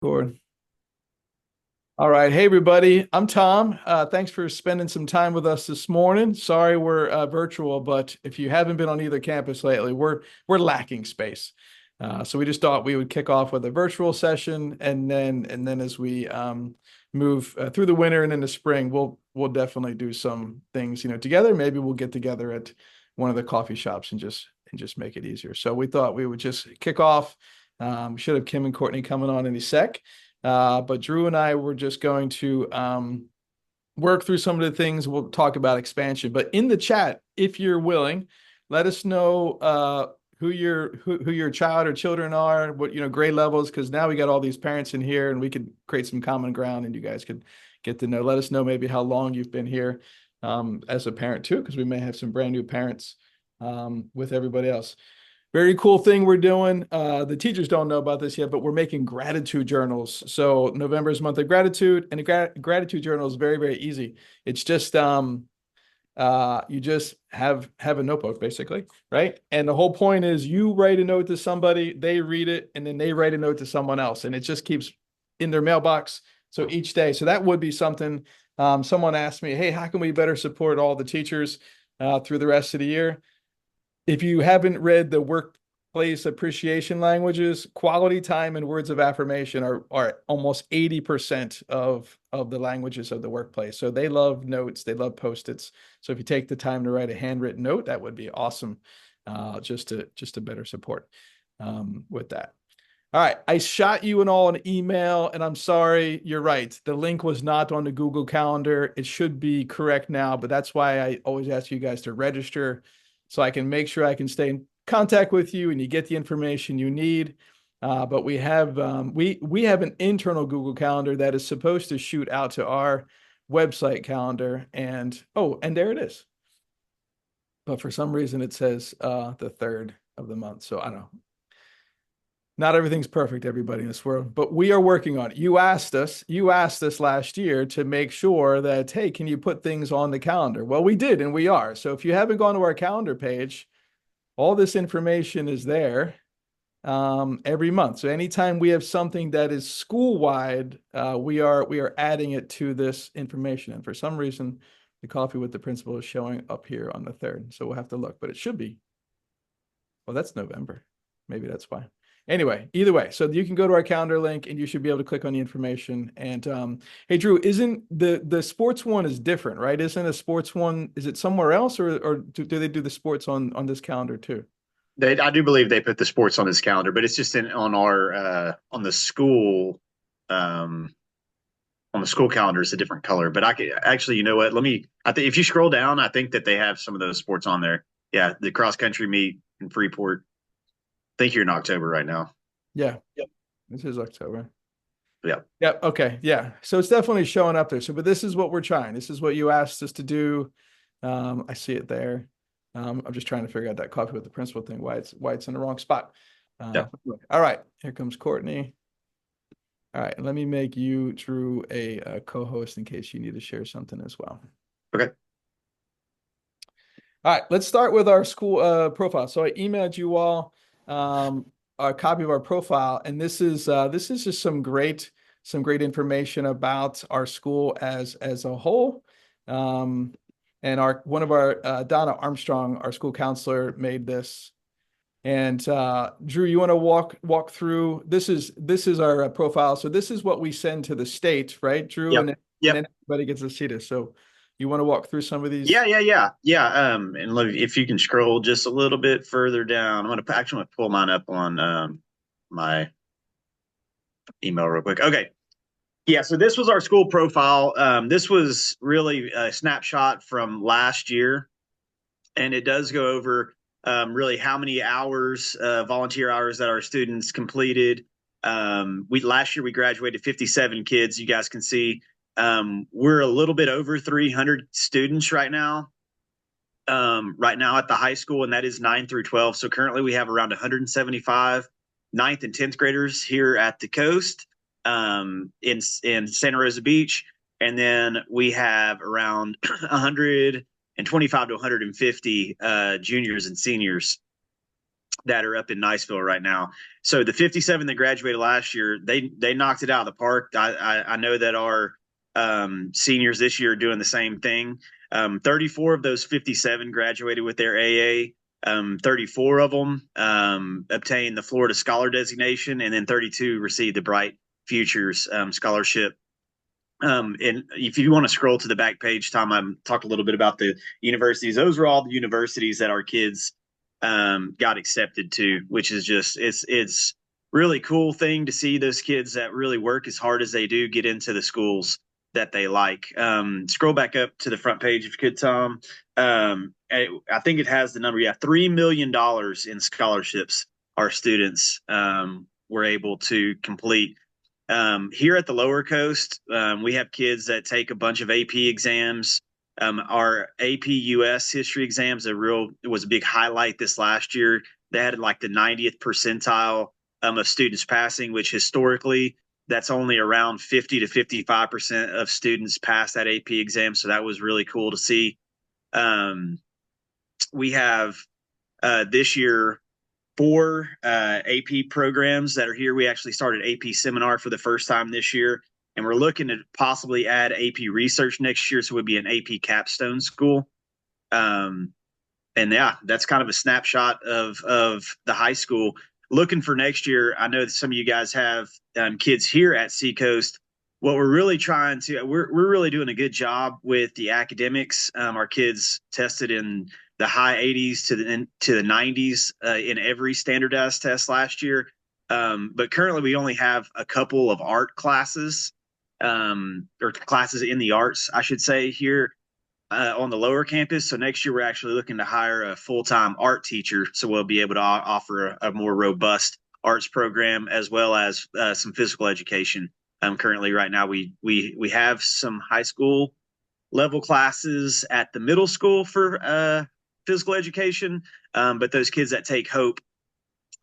Gordon. All right. Hey, everybody. I'm Tom. Thanks for spending some time with us this morning. Sorry we're virtual, but if you haven't been on either campus lately, we're lacking space. So we just thought we would kick off with a virtual session, and then as we move through the winter and into spring, we'll definitely do some things, together. Maybe we'll get together at one of the coffee shops and just make it easier. So we thought we would just kick off. Should have Kim and Courtney coming on any sec. But Drew and I were just going to work through some of the things. We'll talk about expansion. But in the chat, if you're willing, let us know who your child or children are, what grade levels, because now we got all these parents in here, and we could create some common ground, and you guys could get to know. Let us know maybe how long you've been here as a parent too, because we may have some brand new parents with everybody else. Very cool thing we're doing. The teachers don't know about this yet, but we're making gratitude journals. So November is month of gratitude, and a gratitude journal is very, very easy. It's just you just have a notebook basically, right? And the whole point is you write a note to somebody, they read it, and then they write a note to someone else, and it just keeps in their mailbox. So each day, so that would be something. Someone asked me, "Hey, how can we better support all the teachers through the rest of the year?" If you haven't read the workplace appreciation languages, quality time and words of affirmation are almost 80% of the languages of the workplace. So they love notes, they love post-its. So if you take the time to write a handwritten note, that would be awesome. Just to better support with that. All right, I shot you and all an email, and I'm sorry, you're right. The link was not on the Google Calendar. It should be correct now, but that's why I always ask you guys to register so I can make sure I can stay in contact with you and you get the information you need. But we have we have an internal Google Calendar that is supposed to shoot out to our website calendar, and and there it is. But for some reason it says the 3rd of the month. So I don't know. Not everything's perfect, everybody in this world, but we are working on it. You asked us last year to make sure that, hey, can you put things on the calendar? Well, we did, and we are. So if you haven't gone to our calendar page, all this information is there every month. So anytime we have something that is school-wide, we are adding it to this information. And for some reason, the coffee with the principal is showing up here on the 3rd. So we'll have to look, but it should be. Well, that's November. Maybe that's why. Anyway, either way, so you can go to our calendar link and you should be able to click on the information. And hey, Drew, isn't the sports one is different, right? Isn't a sports one, is it somewhere else, or do they do the sports on this calendar too? I do believe they put the sports on this calendar, but it's just on our um, on the school calendar. It's a different color. But I could actually, you know what? I think if you scroll down, I think that they have some of those sports on there. Yeah, the cross country meet in Freeport. I think you're in October right now. Yeah. Yep. This is October. Yeah. Yeah. Okay. Yeah. So it's definitely showing up there. So, but this is what we're trying. This is what you asked us to do. I see it there. I'm just trying to figure out that coffee with the principal thing, why it's in the wrong spot. Yeah. All right. Here comes Courtney. All right. Let me make you, Drew, a co-host in case you need to share something as well. Okay. All right. Let's start with our school profile. So I emailed you all a copy of our profile, and this is just some great information about our school as a whole. And our one of our Donna Armstrong, our school counselor, made this. And Drew, you want to walk through? This is our profile. So this is what we send to the state, right, Drew? And Yep. then, and Yep. then everybody gets to see this. So you want to walk through some of Yeah. these? Yeah. Yeah. Yeah. And if you can scroll just a little bit further down, I'm gonna pull mine up on my email real quick. Okay. Yeah, so this was our school profile. This was really a snapshot from last year, and it does go over really how many hours, volunteer hours that our students completed. We last year we graduated 57 kids. You guys can see we're a little bit over 300 students right now. Right now at the high school, and that is 9 through 12. So currently we have around 175 ninth and 10th graders here at the coast in Santa Rosa Beach. And then we have around 125 to 150 juniors and seniors that are up in Niceville right now. So the 57 that graduated last year, they knocked it out of the park. I know that our seniors this year are doing the same thing. 34 of those 57 graduated with their AA. 34 of them obtained the Florida Scholar designation, and then 32 received the Bright Futures scholarship. And if you want to scroll to the back page, Tom, I talked a little bit about the universities. Those were all the universities that our kids got accepted to, which is just it's really cool thing to see those kids that really work as hard as they do get into the schools that they like. Scroll back up to the front page if you could, Tom. I think it has the number. Yeah, $3 million in scholarships our students were able to complete. Here at the lower coast, we have kids that take a bunch of AP exams. Our AP US history exams it was a big highlight this last year. They had like the 90th percentile of students passing, which historically that's only around 50 to 55% of students pass that AP exam. So that was really cool to see. We have this year 4 AP programs that are here. We actually started AP seminar for the first time this year, and we're looking to possibly add AP research next year. So it would be an AP capstone school. And yeah, that's kind of a snapshot of the high school. Looking for next year, I know that some of you guys have kids here at Seacoast. What we're really trying to, we're really doing a good job with the academics. Our kids tested in the high 80s to the 90s in every standardized test last year. But currently, we only have a couple of art classes or classes in the arts, I should say, here on the lower campus. So next year, we're actually looking to hire a full-time art teacher, so we'll be able to offer a more robust arts program as well as some physical education. Currently, right now, we have some high school level classes at the middle school for physical education, but those kids that take Hope,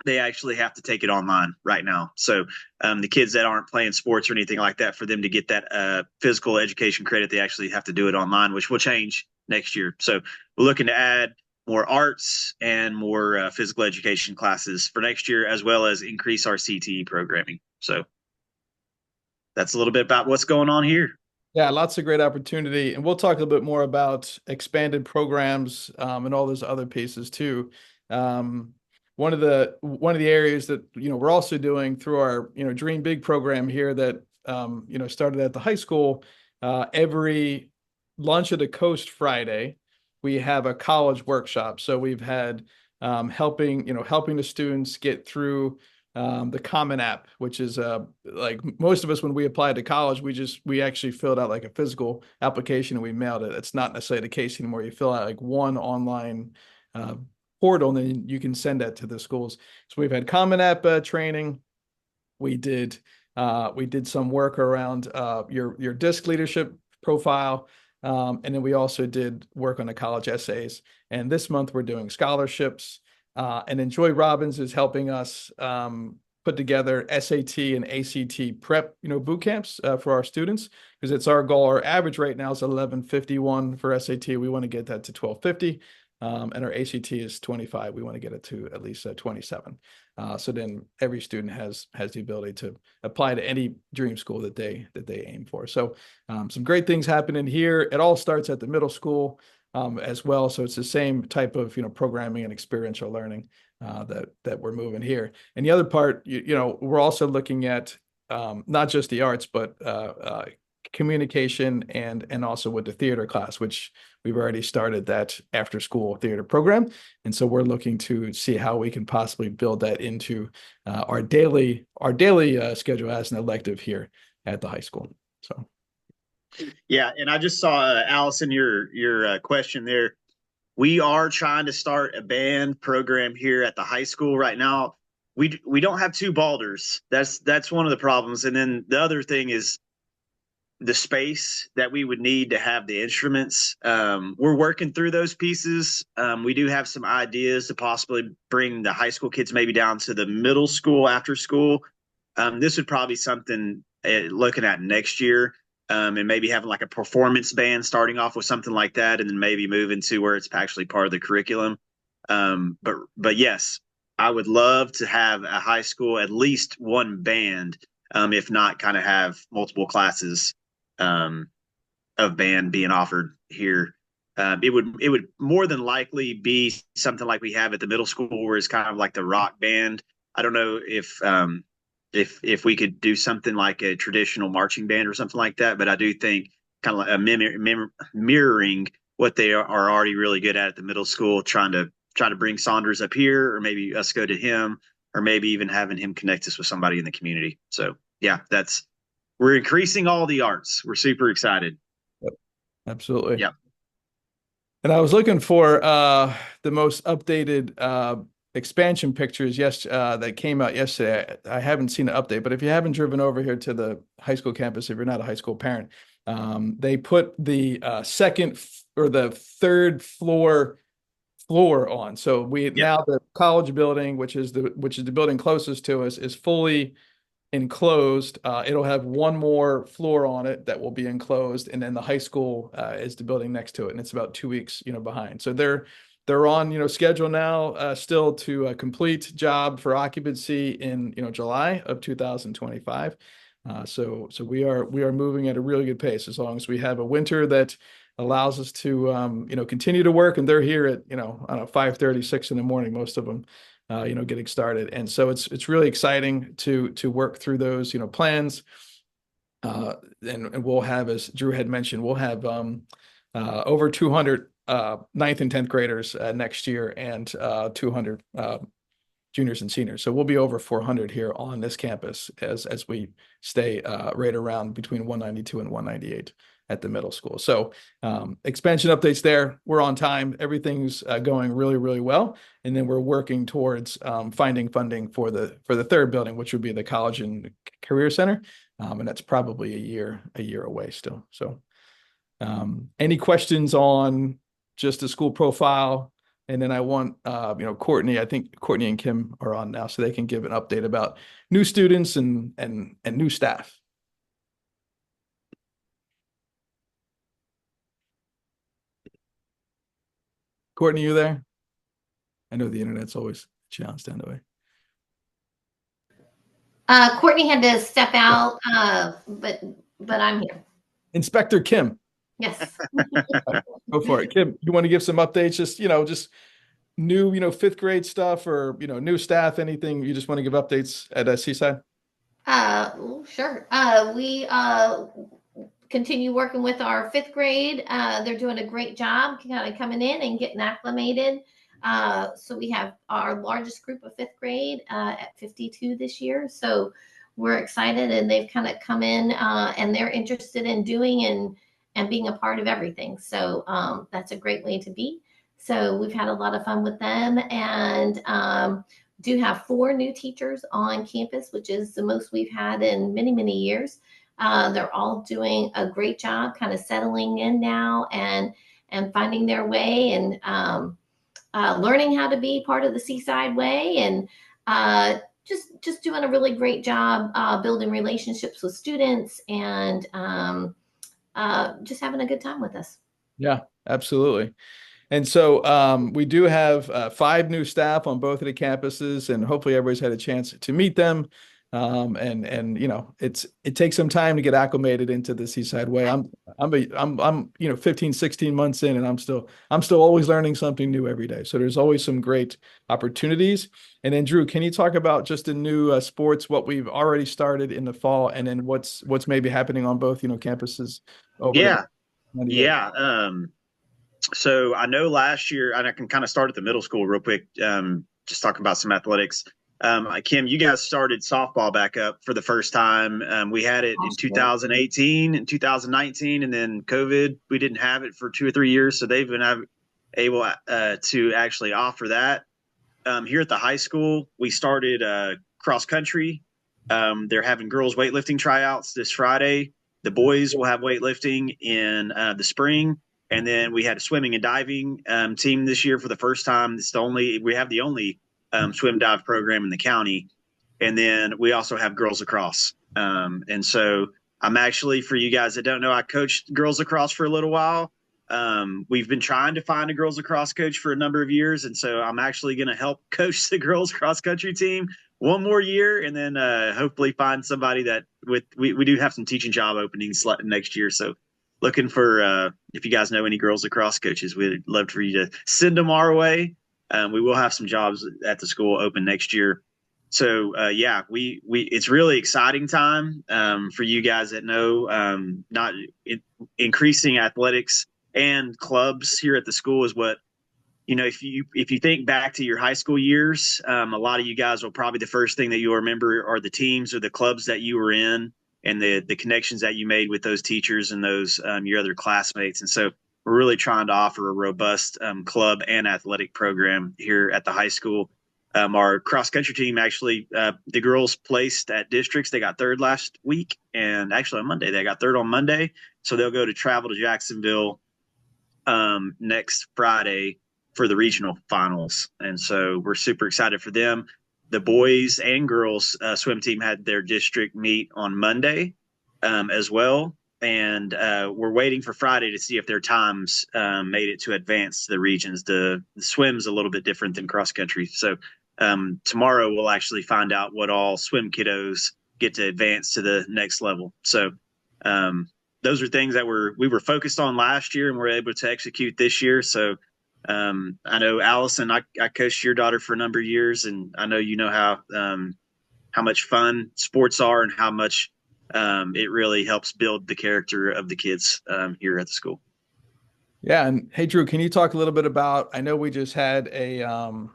they actually have to take it online right now. So the kids that aren't playing sports or anything like that, for them to get that physical education credit, they actually have to do it online, which will change next year. So we're looking to add more arts and more physical education classes for next year, as well as increase our CTE programming. So that's a little bit about what's going on here. Yeah, lots of great opportunity. And we'll talk a little bit more about expanded programs and all those other pieces too. Um, one of the areas that we're also doing through our Dream Big program here that started at the high school. Every Lunch of the Coast Friday, we have a college workshop. So we've had helping the students get through the Common App, which is like most of us when we applied to college, we actually filled out like a physical application and we mailed it. It's not necessarily the case anymore. You fill out like one online portal, and then you can send that to the schools. So we've had Common App training. We did some work around your disc leadership profile. And then we also did work on the college essays. And this month we're doing scholarships. And then Joy Robbins is helping us put together SAT and ACT prep, boot camps for our students, because it's our goal. Our average right now is 1151 for SAT. We want to get that to 1250. And our ACT is 25. We want to get it to at least 27. So then every student has the ability to apply to any dream school that they aim for. So some great things happening here. It all starts at the middle school as well. So it's the same type of programming and experiential learning that we're moving here. And the other part, we're also looking at not just the arts, but communication and also with the theater class, which we've already started that after school theater program. And so we're looking to see how we can possibly build that into our daily schedule as an elective here at the high school. So. Yeah, and I just saw Allison, your question there. We are trying to start a band program here at the high school right now. We don't have 2 balders. That's one of the problems. And then the other thing is the space that we would need to have the instruments. We're working through those pieces. We do have some ideas to possibly bring the high school kids maybe down to the middle school after school. This would probably be something looking at next year, and maybe having like a performance band starting off with something like that, and then maybe moving to where it's actually part of the curriculum. But yes, I would love to have a high school at least one band, if not, kind of have multiple classes um, of band being offered here. It would more than likely be something like we have at the middle school, where it's kind of like the rock band. I don't know if we could do something like a traditional marching band or something like that, but I do think kind of like mirroring what they are already really good at the middle school, trying to bring Saunders up here, or maybe us go to him, or maybe even having him connect us with somebody in the community. So yeah, that's we're increasing all the arts. We're super excited. Yep, absolutely. Yeah. And I was looking for the most updated expansion pictures that came out yesterday. I haven't seen an update, but if you haven't driven over here to the high school campus, if you're not a high school parent, they put the or the third floor on. So we Yep. now the college building, which is the building closest to us, is fully enclosed. It'll have one more floor on it that will be enclosed, and then the high school is the building next to it, and it's about 2 weeks, behind. So they're on, schedule now, still to complete job for occupancy in, July of 2025. So we are moving at a really good pace as long as we have a winter that allows us to, continue to work, and they're here at, I don't know, 5:30, 6 in the morning, most of them, getting started. And so it's really exciting to work through those, plans. And we'll have, as Drew had mentioned, we'll have over 200 ninth and 10th graders next year, and 200 juniors and seniors. So we'll be over 400 here on this campus as we stay right around between 192 and 198 at the middle school. So expansion updates there. We're on time. Everything's going really, really well. And then we're working towards finding funding for the third building, which would be the College and Career Center. And that's probably a year away still. So any questions on just the school profile? And then I want, Courtney, I think Courtney and Kim are on now, so they can give an update about new students and new staff. Courtney, you there? I know the internet's always a challenge down the way. Courtney had to step out, but I'm here. Inspector Kim, Yes. go for it. Kim, you want to give some updates? Just new, fifth grade stuff, or new staff, anything you just want to give updates at Seaside? Sure. We continue working with our fifth grade. They're doing a great job kind of coming in and getting acclimated. So we have our largest group of fifth grade at 52 this year. So we're excited, and they've kind of come in and they're interested in doing and being a part of everything. So that's a great way to be. So we've had a lot of fun with them, and do have 4 new teachers on campus, which is the most we've had in many, many years. They're all doing a great job kind of settling in now and finding their way, and learning how to be part of the Seaside Way, and just doing a really great job building relationships with students, and just having a good time with us. Yeah, absolutely. And so we do have 5 new staff on both of the campuses, and hopefully everybody's had a chance to meet them. And it takes some time to get acclimated into the Seaside Way. I'm 15, 16 months in, and I'm still always learning something new every day. So there's always some great opportunities. And then Drew, can you talk about just the new sports, what we've already started in the fall, and then what's maybe happening on both campuses over Yeah. the 98? Yeah. So I know last year, and I can kind of start at the middle school real quick, just talking about some athletics. Kim, you guys started softball back up for the first time. We had it in 2018 and 2019, and then COVID, we didn't have it for 2 or 3 years. So they've been able to actually offer that. Here at the high school, we started cross country. They're having girls weightlifting tryouts this Friday. The boys will have weightlifting in the spring. And then we had a swimming and diving team this year for the first time. We have the only swim dive program in the county. And then we also have girls lacrosse. And so I'm actually, for you guys that don't know, I coached girls lacrosse for a little while. We've been trying to find a girls lacrosse coach for a number of years, and so I'm actually going to help coach the girls cross country team one more year, and then hopefully find somebody that we do have some teaching job openings next year. So looking for if you guys know any girls lacrosse coaches, we'd love for you to send them our way. We will have some jobs at the school open next year. So yeah, we it's really exciting time for you guys that know not increasing athletics and clubs here at the school is what if you think back to your high school years, a lot of you guys will probably the first thing that you'll remember are the teams or the clubs that you were in and the connections that you made with those teachers and those your other classmates. And so we're really trying to offer a robust club and athletic program here at the high school. Our cross country team actually, the girls placed at districts. They got third last week, and actually on Monday they got third on Monday. So they'll go to travel to Jacksonville next Friday for the regional finals. And so we're super excited for them. The boys and girls swim team had their district meet on Monday as well. And we're waiting for Friday to see if their times made it to advance to the regions. The swim's a little bit different than cross country. So tomorrow we'll actually find out what all swim kiddos get to advance to the next level. So those are things that we were focused on last year and we're able to execute this year. So I know Allison, I coached your daughter for a number of years, and I know you know how much fun sports are and how much it really helps build the character of the kids here at the school. Yeah, and hey Drew, can you talk a little bit about, I know we just had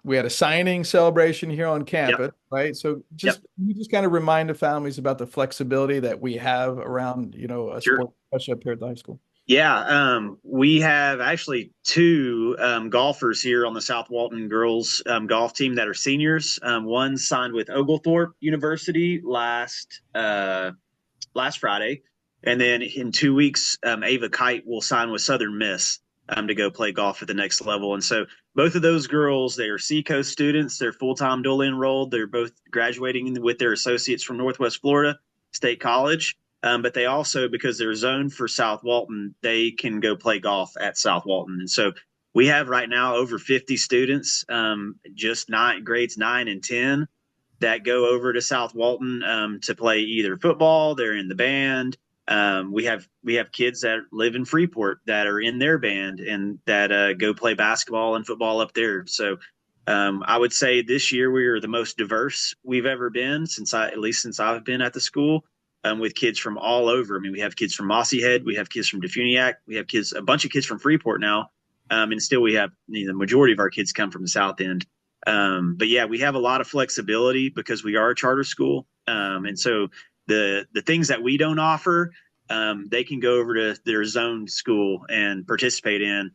we had a signing celebration here on campus, Yep. right? So Yep. you just kind of remind the families about the flexibility that we have around, a Sure. sport, especially up here at the high school. Yeah, we have actually two golfers here on the South Walton girls golf team that are seniors. One signed with Oglethorpe University last Friday, and then in 2 weeks, Ava Kite will sign with Southern Miss to go play golf at the next level. And so both of those girls, they are Seacoast students. They're full-time dual enrolled. They're both graduating with their associates from Northwest Florida State College. But they also, because they're zoned for South Walton, they can go play golf at South Walton. And so we have right now over 50 students, just grades 9 and 10, that go over to South Walton to play either football. They're in the band. We have kids that live in Freeport that are in their band and that go play basketball and football up there. So I would say this year we are the most diverse we've ever been at least since I've been at the school. With kids from all over. I mean, we have kids from Mossy Head, we have kids from Defuniak, we have a bunch of kids from Freeport now, and still we have the majority of our kids come from the South End. But yeah, we have a lot of flexibility because we are a charter school, and so the things that we don't offer, they can go over to their zone school and participate in.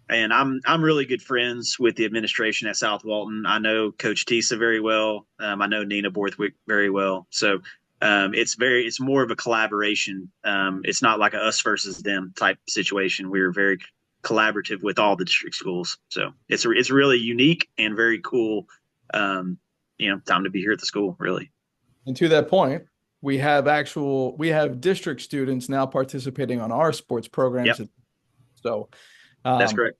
And I'm really good friends with the administration at South Walton. I know Coach Tisa very well. I know Nina Borthwick very well. So it's more of a collaboration. It's not like a us versus them type situation. We're very collaborative with all the district schools. So it's really unique and very cool. Time to be here at the school, really. And to that point, we have district students now participating on our sports programs. Yep. So That's correct.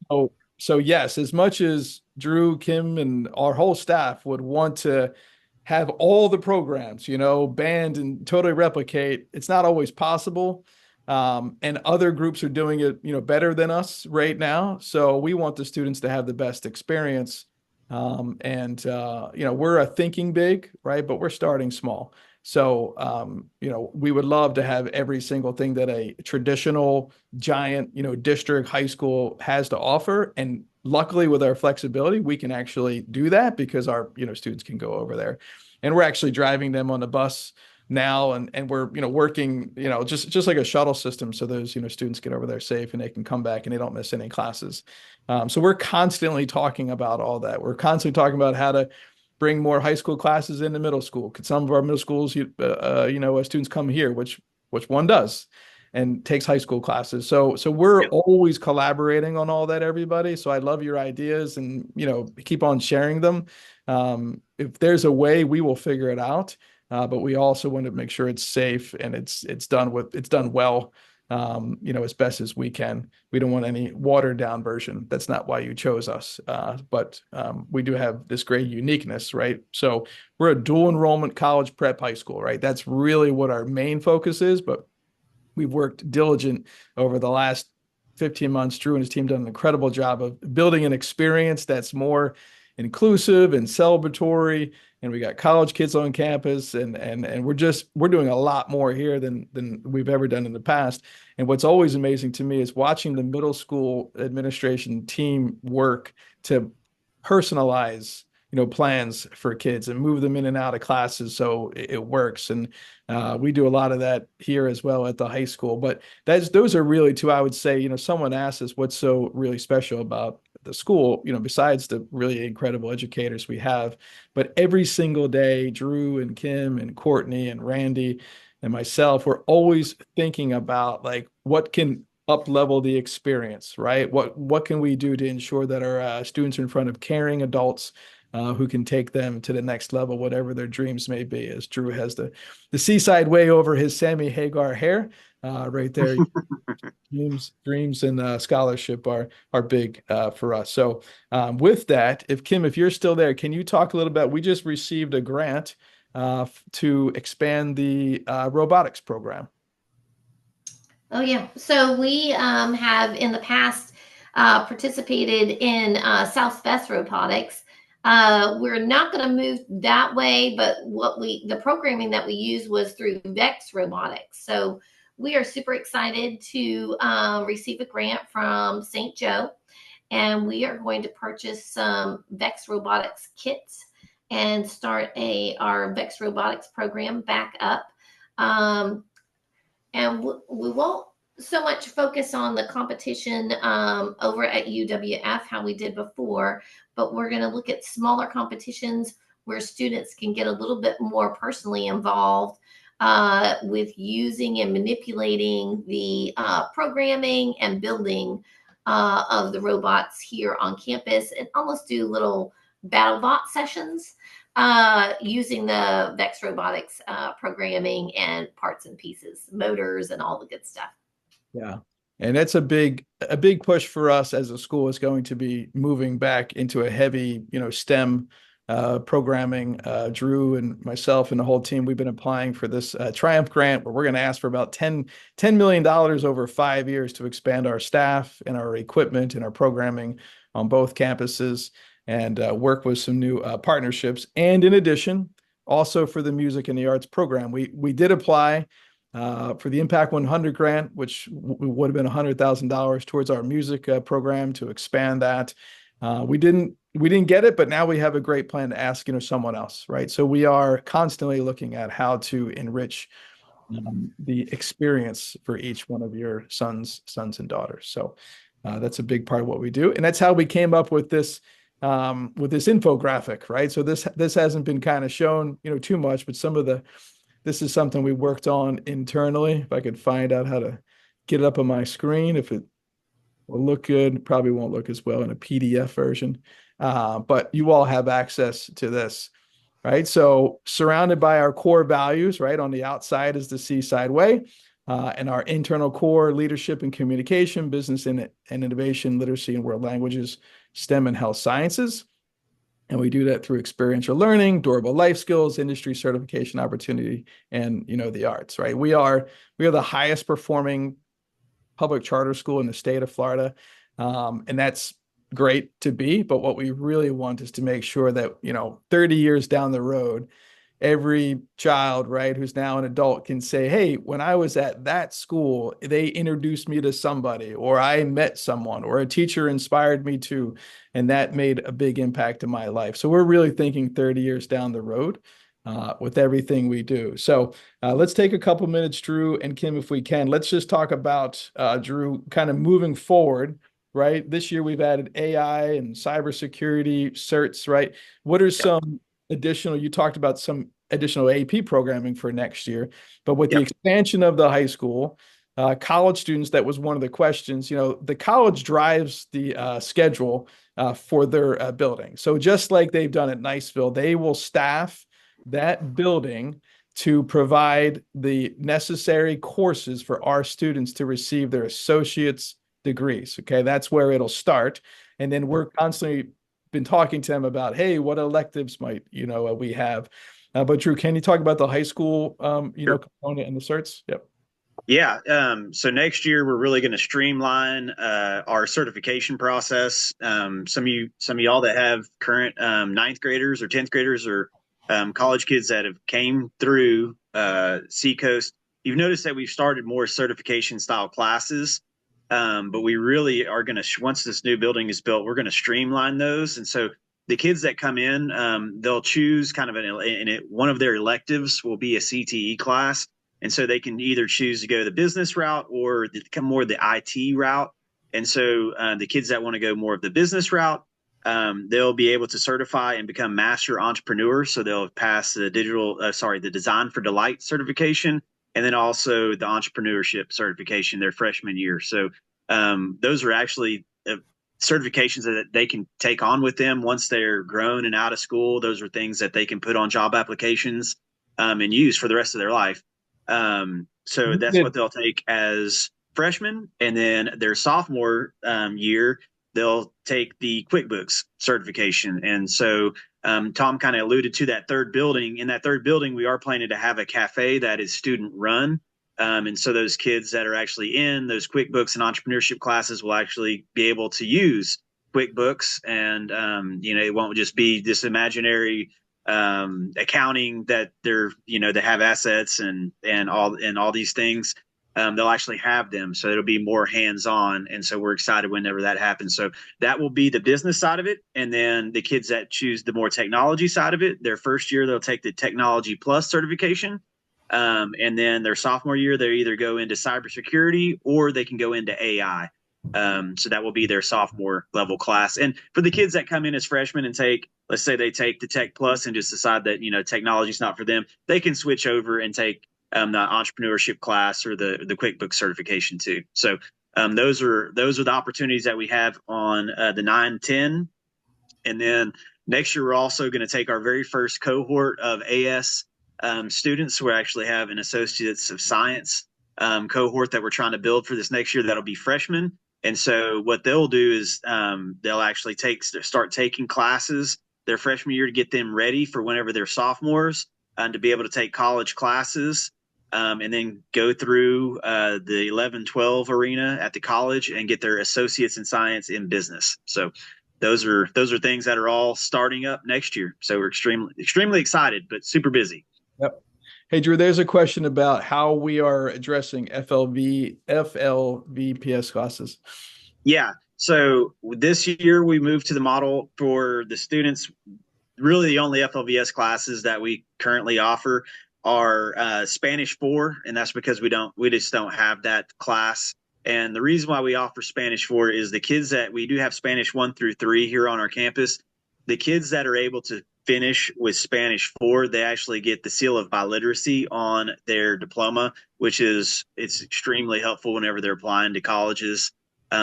So yes, as much as Drew, Kim, and our whole staff would want to have all the programs, banned and totally replicate, it's not always possible. And other groups are doing it, better than us right now. So we want the students to have the best experience. We're thinking big, right? But we're starting small. So, we would love to have every single thing that a traditional giant, district high school has to offer. And luckily with our flexibility, we can actually do that because our, students can go over there, and we're actually driving them on the bus now. And we're, working, just like a shuttle system. So those, students get over there safe and they can come back and they don't miss any classes. So we're constantly talking about all that. We're constantly talking about how to bring more high school classes into middle school. Could some of our middle schools, students come here, which one does, and takes high school classes. So we're always collaborating on all that, everybody. So I love your ideas and, keep on sharing them. If there's a way, we will figure it out. But we also want to make sure it's safe and it's done well. as best as we can. We don't want any watered down version. That's not why you chose us. But we do have this great uniqueness, right? So we're a dual enrollment college prep high school, right? That's really what our main focus is. But we've worked diligent over the last 15 months. Drew and his team done an incredible job of building an experience that's more inclusive and celebratory. And we got college kids on campus, and we're doing a lot more here than we've ever done in the past. And what's always amazing to me is watching the middle school administration team work to personalize plans for kids and move them in and out of classes so it works. And we do a lot of that here as well at the high school. But those are really two, I would say. Someone asked us what's so really special about the school, besides the really incredible educators we have. But every single day, Drew and Kim and Courtney and Randy and myself, we're always thinking about like what can up level the experience, right? What can we do to ensure that our students are in front of caring adults who can take them to the next level, whatever their dreams may be. As Drew has the seaside way over his Sammy Hagar hair right there. Dreams, and scholarship are big for us. So with that, if you're still there, can you talk a little bit? We just received a grant to expand the robotics program. Oh yeah. So we have in the past participated in Southwest Robotics. We're not going to move that way, but the programming that we used was through Vex Robotics. So we are super excited to receive a grant from St. Joe, and we are going to purchase some Vex Robotics kits and start our Vex Robotics program back up. And we won't so much focus on the competition over at UWF, how we did before, but we're going to look at smaller competitions where students can get a little bit more personally involved with using and manipulating the programming and building of the robots here on campus, and almost do little BattleBot sessions using the Vex Robotics programming and parts and pieces, motors, and all the good stuff. Yeah. And that's a big push for us as a school, is going to be moving back into a heavy, STEM programming. Drew and myself and the whole team, we've been applying for this Triumph grant, where we're going to ask for about $10 million over 5 years to expand our staff and our equipment and our programming on both campuses, and work with some new partnerships. And in addition, also for the music and the arts program, we did apply for the Impact 100 grant, which would have been $100,000 towards our music program to expand that. We didn't get it, but now we have a great plan to ask someone else, right? So we are constantly looking at how to enrich the experience for each one of your sons and daughters. So that's a big part of what we do, and that's how we came up with this infographic, right? So this hasn't been kind of shown too much, but this is something we worked on internally. If I could find out how to get it up on my screen, if it will look good, probably won't look as well in a PDF version. But you all have access to this, right? So surrounded by our core values, right? On the outside is the Seaside Way, and our internal core: leadership and communication, business and innovation, literacy and world languages, STEM and health sciences. And we do that through experiential learning, durable life skills, industry certification opportunity, and the arts, right? We are the highest performing public charter school in the state of Florida. And that's great to be, but what we really want is to make sure that 30 years down the road, every child, right, who's now an adult can say, hey, when I was at that school, they introduced me to somebody, or I met someone, or a teacher inspired me to, and that made a big impact in my life. So we're really thinking 30 years down the road with everything we do. So let's take a couple minutes, Drew and Kim, if we can. Let's just talk about, Drew, kind of moving forward, right? This year we've added AI and cybersecurity certs, right? What are some additional, you talked about some additional AP programming for next year, but with the expansion of the high school, college students, that was one of the questions. The college drives the schedule for their building. So just like they've done at Niceville, they will staff that building to provide the necessary courses for our students to receive their associate's degrees. Okay, that's where it'll start. And then we're constantly been talking to them about, hey, what electives might, we have. But Drew, can you talk about the high school, Sure. component and the certs? Yep. Yeah. So next year we're really going to streamline our certification process. Some of y'all that have current ninth graders or 10th graders or college kids that have came through Seacoast, you've noticed that we've started more certification style classes. But we really are going to, once this new building is built, we're going to streamline those. And so the kids that come in, they'll choose kind of one of their electives will be a CTE class. And so they can either choose to go the business route or more the IT route. And so the kids that want to go more of the business route, they'll be able to certify and become master entrepreneurs. So they'll pass the the Design for Delight certification, and then also the entrepreneurship certification their freshman year. So those are actually certifications that they can take on with them once they're grown and out of school. Those are things that they can put on job applications and use for the rest of their life. So that's what they'll take as freshmen. And then their sophomore year, they'll take the QuickBooks certification. And so Tom kind of alluded to that third building. In that third building, we are planning to have a cafe that is student run. And so those kids that are actually in those QuickBooks and entrepreneurship classes will actually be able to use QuickBooks. And, it won't just be this imaginary accounting that they have assets and all these things. They'll actually have them, so it'll be more hands-on. And so we're excited whenever that happens. So that will be the business side of it. And then the kids that choose the more technology side of it, their first year they'll take the Technology Plus certification. And then their sophomore year, they either go into cybersecurity or they can go into AI. So that will be their sophomore level class. And for the kids that come in as freshmen and let's say they take the Tech Plus and just decide that, technology is not for them, they can switch over and take the entrepreneurship class or the QuickBooks certification too. So those are the opportunities that we have on the 9-10. And then next year, we're also going to take our very first cohort of AS students. We actually have an Associates of Science cohort that we're trying to build for this next year. That'll be freshmen. And so what they'll do is they'll actually start taking classes their freshman year to get them ready for whenever they're sophomores to be able to take college classes and then go through the 11-12 arena at the college and get their associates in science in business. So those are things that are all starting up next year. So we're extremely excited, but super busy. Yep. Hey, Drew, there's a question about how we are addressing FLVPS classes. Yeah. So this year we moved to the model for the students. Really, the only FLVS classes that we currently offer are Spanish 4, and that's because we just don't have that class. And the reason why we offer Spanish 4 is the kids that we do have Spanish 1 through 3 here on our campus. The kids that are able to finish with Spanish 4, they actually get the seal of biliteracy on their diploma, it's extremely helpful whenever they're applying to colleges.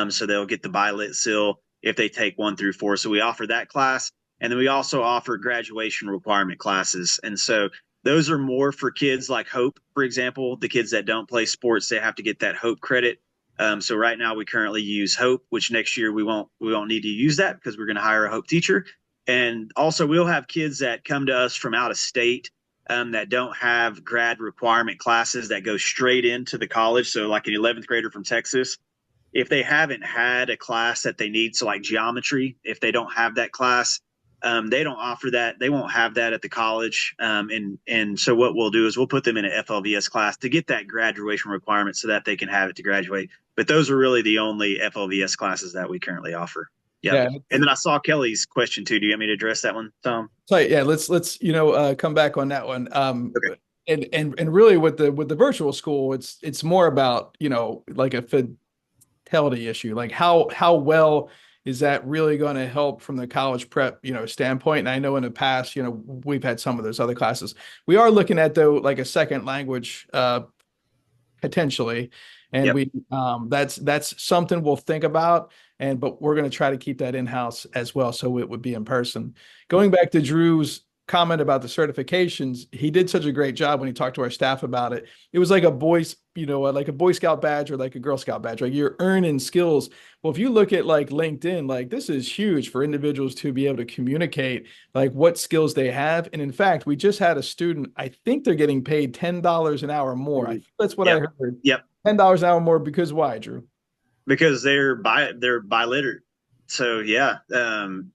So they'll get the bilit seal if they take 1 through 4. So we offer that class. And then we also offer graduation requirement classes. And so those are more for kids like Hope, for example. The kids that don't play sports, they have to get that Hope credit. So right now we currently use Hope, which next year we won't need to use that because we're going to hire a Hope teacher. And also we'll have kids that come to us from out of state that don't have grad requirement classes that go straight into the college. So like an 11th grader from Texas, if they haven't had a class that they need, so like geometry, if they don't have that class, they don't offer that. They won't have that at the college. And so what we'll do is we'll put them in an FLVS class to get that graduation requirement so that they can have it to graduate. But those are really the only FLVS classes that we currently offer. Yeah. And then I saw Kelly's question too. Do you want me to address that one, Tom? So yeah, let's come back on that one. Okay. And really with the virtual school, it's more about, like a fidelity issue. Like how well is that really going to help from the college prep, standpoint? And I know in the past, we've had some of those other classes. We are looking at, though, like a second language potentially. And that's something we'll think about. But we're going to try to keep that in-house as well. So it would be in person. Going back to Drew's comment about the certifications, he did such a great job when he talked to our staff about it. It was like a boys, like a Boy Scout badge or like a Girl Scout badge. Like you're earning skills. Well, if you look at like LinkedIn, like this is huge for individuals to be able to communicate like what skills they have. And in fact, we just had a student, I think they're getting paid $10 an hour more. I think that's what I Yep. heard. Yep. $10 an hour more because why, Drew? Because they're biliterate. So yeah,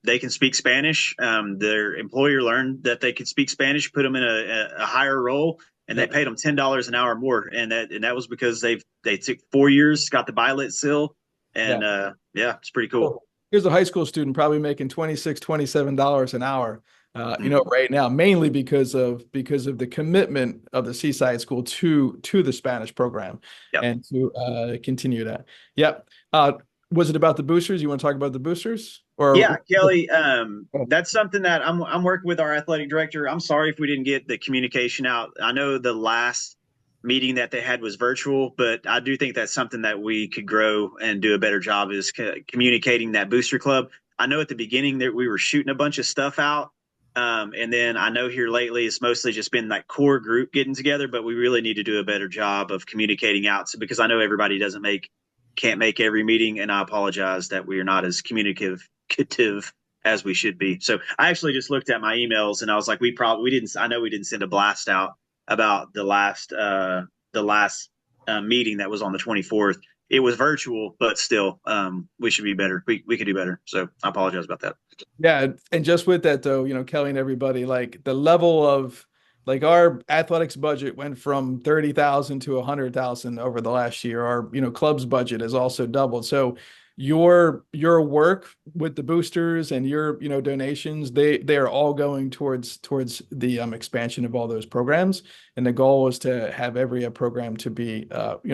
they can speak Spanish. Their employer learned that they could speak Spanish, put them in a higher role, and they Yep. paid them $10 an hour more. And that was because they took 4 years, got the bilit seal, Yeah. and yeah, it's pretty cool. So here's a high school student probably making 26, $27 an hour, Mhm. right now, mainly because of the commitment of the Seaside School to the Spanish program Yep. and to continue that. Yep. Was it about the boosters? You want to talk about the boosters? Yeah, Or Kelly, that's something that I'm working with our athletic director. I'm sorry if we didn't get the communication out. I know the last meeting that they had was virtual, but I do think that's something that we could grow and do a better job is communicating that booster club. I know at the beginning that we were shooting a bunch of stuff out. And then I know here lately it's mostly just been that core group getting together, but we really need to do a better job of communicating out. So because I know everybody can't make every meeting, and I apologize that we are not as communicative as we should be. So I actually just looked at my emails and I was like, we didn't. I know we didn't send a blast out about the last meeting that was on the 24th. It was virtual, but still, we should be better. We could do better. So I apologize about that. Yeah, and just with that though, Kelly and everybody, like the level of like our athletics budget went from 30,000 to 100,000 over the last year. Our, club's budget has also doubled. So your work with the boosters and your, donations, they are all going towards the expansion of all those programs. And the goal is to have every program to be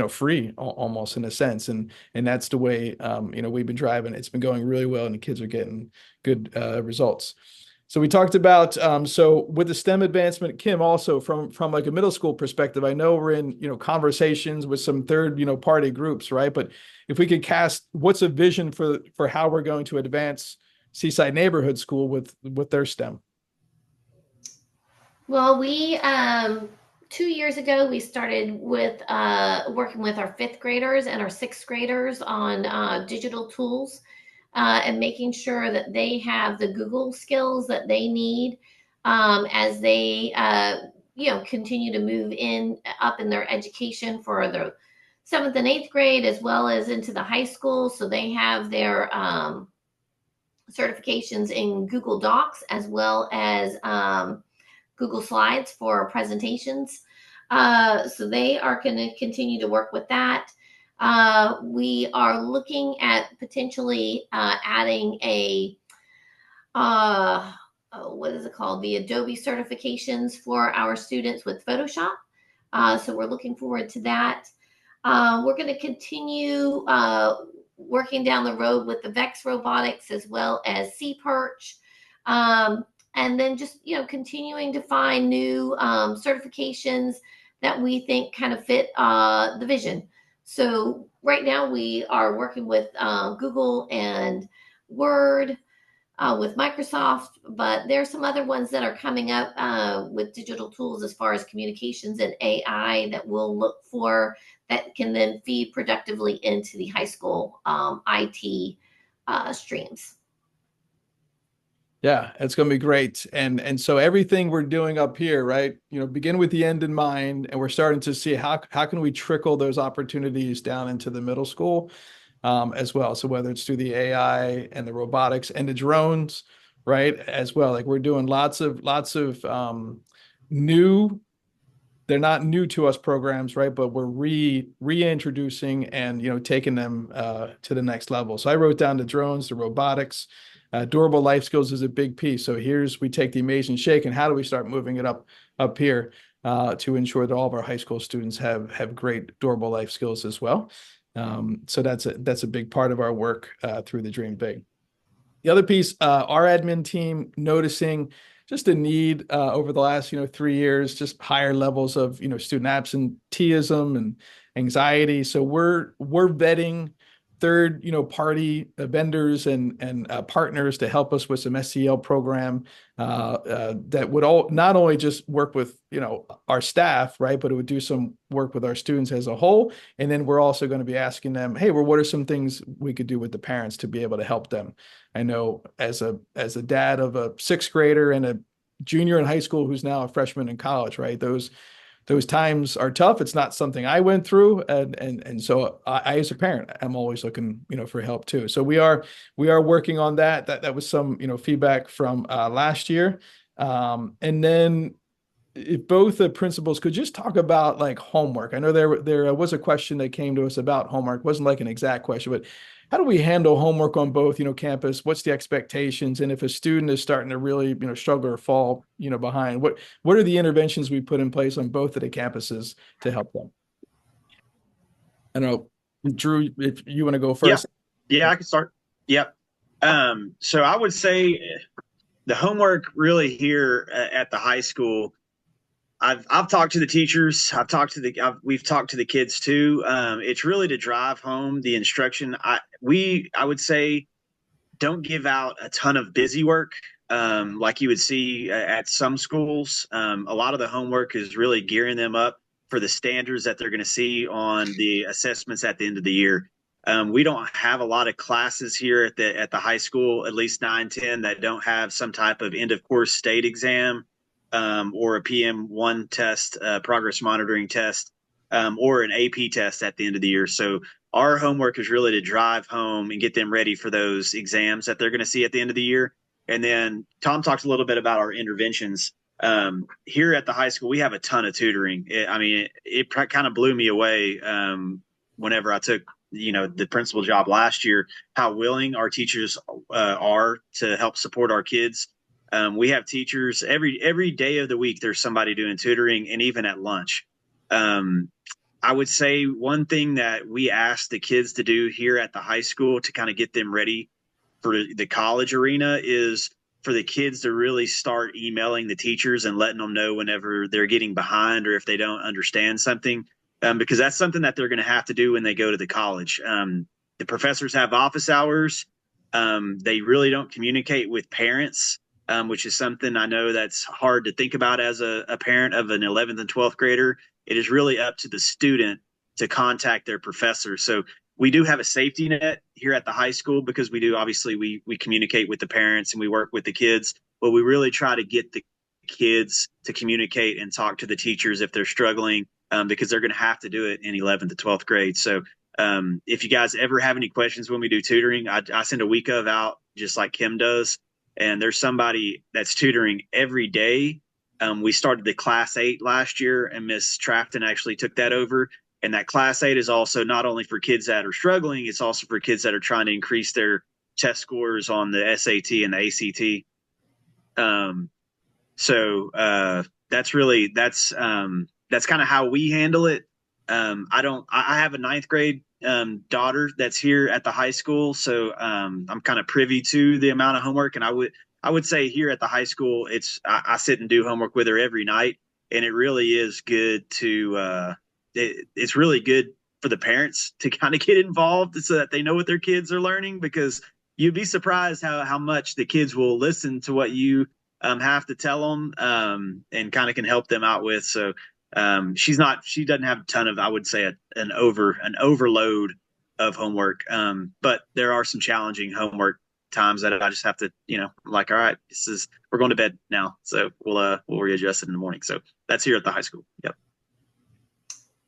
free almost in a sense. And that's the way we've been driving. It's been going really well and the kids are getting good results. So we talked about so with the STEM advancement, Kim, also from like a middle school perspective, I know we're in conversations with some third party groups, right? But if we could cast what's a vision for how we're going to advance Seaside Neighborhood School with their STEM. Well, we 2 years ago we started with working with our fifth graders and our sixth graders on digital tools and making sure that they have the Google skills that they need as they continue to move in up in their education for their seventh and eighth grade as well as into the high school. So they have their certifications in Google Docs as well as Google Slides for presentations. So they are going to continue to work with that. We are looking at potentially adding a what is it called? The Adobe certifications for our students with Photoshop. So we're looking forward to that. We're going to continue working down the road with the VEX robotics as well as Sea Perch. And then just continuing to find new certifications that we think kind of fit the vision. So right now we are working with Google and Word with Microsoft, but there are some other ones that are coming up with digital tools as far as communications and AI that we'll look for that can then feed productively into the high school IT streams. Yeah, it's going to be great. And so everything we're doing up here, right? Begin with the end in mind, and we're starting to see how can we trickle those opportunities down into the middle school as well. So whether it's through the AI and the robotics and the drones, right, as well. Like we're doing lots of new, they're not new to us programs, right? But we're reintroducing and taking them to the next level. So I wrote down the drones, the robotics, durable life skills is a big piece. So we take the amazing shake and how do we start moving it up here to ensure that all of our high school students have great durable life skills as well. So that's a big part of our work through the Dream Big. The other piece, our admin team noticing just a need over the last 3 years, just higher levels of student absenteeism and anxiety. So we're vetting third, party vendors and partners to help us with some SEL program that would all not only just work with our staff, right, but it would do some work with our students as a whole. And then we're also going to be asking them, hey, well, what are some things we could do with the parents to be able to help them? I know as a dad of a sixth grader and a junior in high school who's now a freshman in college, right? Those times are tough. It's not something I went through, and so I as a parent, I'm always looking, for help too. So we are working on that. That was some, feedback from last year, and then if both the principals could just talk about like homework. I know there was a question that came to us about homework. It wasn't like an exact question, but how do we handle homework on both, campus? What's the expectations? And if a student is starting to really, struggle or fall, behind, what are the interventions we put in place on both of the campuses to help them? I don't know, Drew, if you want to go Yeah, first. yeah, I can start. Yep. So I would say the homework really here at the high school. I've talked to the teachers. We've talked to the kids too. It's really to drive home the instruction. I would say don't give out a ton of busy work like you would see at some schools. A lot of the homework is really gearing them up for the standards that they're going to see on the assessments at the end of the year. We don't have a lot of classes here at the high school, at least 9, 10, that don't have some type of end of course state exam or a PM1 test, progress monitoring test, or an AP test at the end of the year. So our homework is really to drive home and get them ready for those exams that they're going to see at the end of the year. And then Tom talked a little bit about our interventions. Here at the high school, we have a ton of tutoring. It kind of blew me away whenever I took the principal job last year, how willing our teachers are to help support our kids. We have teachers every day of the week. There's somebody doing tutoring, and even at lunch. I would say one thing that we ask the kids to do here at the high school to kind of get them ready for the college arena is for the kids to really start emailing the teachers and letting them know whenever they're getting behind or if they don't understand something, because that's something that they're going to have to do when they go to the college. The professors have office hours. They really don't communicate with parents, which is something I know that's hard to think about as a parent of an 11th and 12th grader. It is really up to the student to contact their professor. So we do have a safety net here at the high school because obviously we communicate with the parents and we work with the kids, but we really try to get the kids to communicate and talk to the teachers if they're struggling, because they're going to have to do it in 11th to 12th grade. So if you guys ever have any questions when we do tutoring, I send a week of out just like Kim does. And there's somebody that's tutoring every day. We started the Class 8 last year, and Miss Trafton actually took that over. And that Class 8 is also not only for kids that are struggling, it's also for kids that are trying to increase their test scores on the SAT and the ACT. That's kind of how we handle it. I have a ninth grade daughter that's here at the high school, so I'm kind of privy to the amount of homework. And I would say here at the high school, I sit and do homework with her every night, and it really is good it's really good for the parents to kind of get involved so that they know what their kids are learning, because you'd be surprised how much the kids will listen to what you have to tell them, and kind of can help them out with. So she doesn't have a ton of, I would say, an overload of homework. But there are some challenging homework times that I just have to, like, all right, we're going to bed now. So we'll readjust it in the morning. So that's here at the high school. Yep.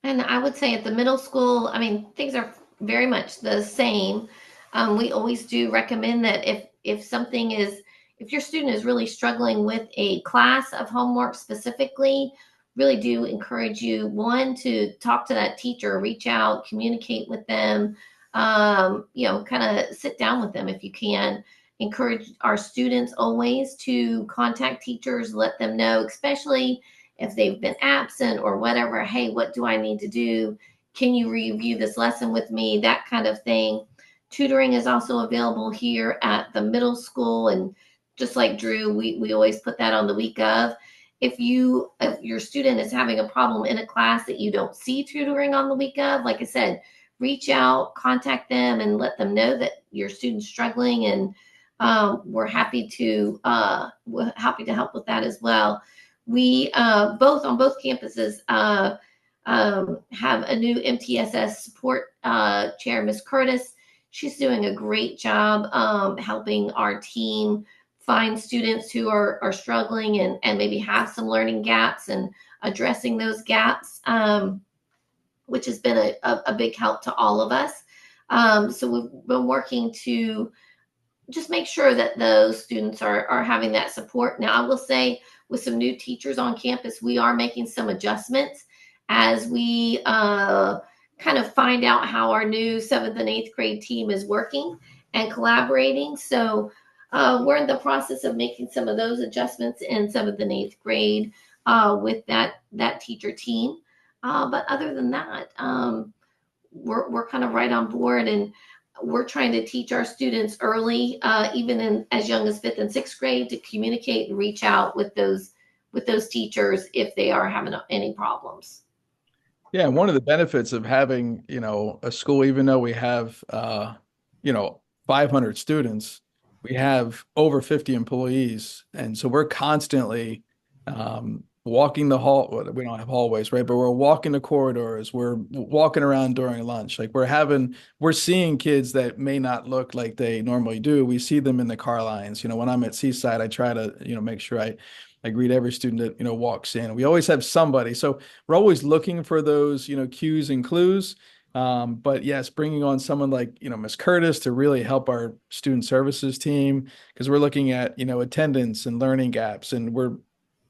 And I would say at the middle school, I mean, things are very much the same. We always do recommend that if your student is really struggling with a class of homework specifically, really do encourage you, one, to talk to that teacher, reach out, communicate with them, kind of sit down with them if you can. Encourage our students always to contact teachers, let them know, especially if they've been absent or whatever. Hey, what do I need to do? Can you review this lesson with me? That kind of thing. Tutoring is also available here at the middle school. And just like Drew, we always put that on the week of. If your student is having a problem in a class that you don't see tutoring on the week of, like I said, reach out, contact them, and let them know that your student's struggling, and we're happy to help with that as well. We both on both campuses have a new MTSS support chair, Miss Curtis. She's doing a great job helping our team find students who are struggling and maybe have some learning gaps and addressing those gaps, which has been a big help to all of us. So we've been working to just make sure that those students are having that support. Now, I will say, with some new teachers on campus, we are making some adjustments as we kind of find out how our new 7th and 8th grade team is working and collaborating. So we're in the process of making some of those adjustments in 7th and 8th grade with that teacher team. But other than that, we're kind of right on board, and we're trying to teach our students early, even in as young as 5th and 6th grade, to communicate and reach out with those teachers if they are having any problems. Yeah, and one of the benefits of having, a school, even though we have, 500 students, we have over 50 employees. And so we're constantly walking the hall. Well, we don't have hallways, right? But we're walking the corridors. We're walking around during lunch. Like we're seeing kids that may not look like they normally do. We see them in the car lines. When I'm at Seaside, I try to, make sure I greet every student that, walks in. We always have somebody. So we're always looking for those, cues and clues. But yes, bringing on someone like, Miss Curtis to really help our student services team, because we're looking at, attendance and learning gaps, and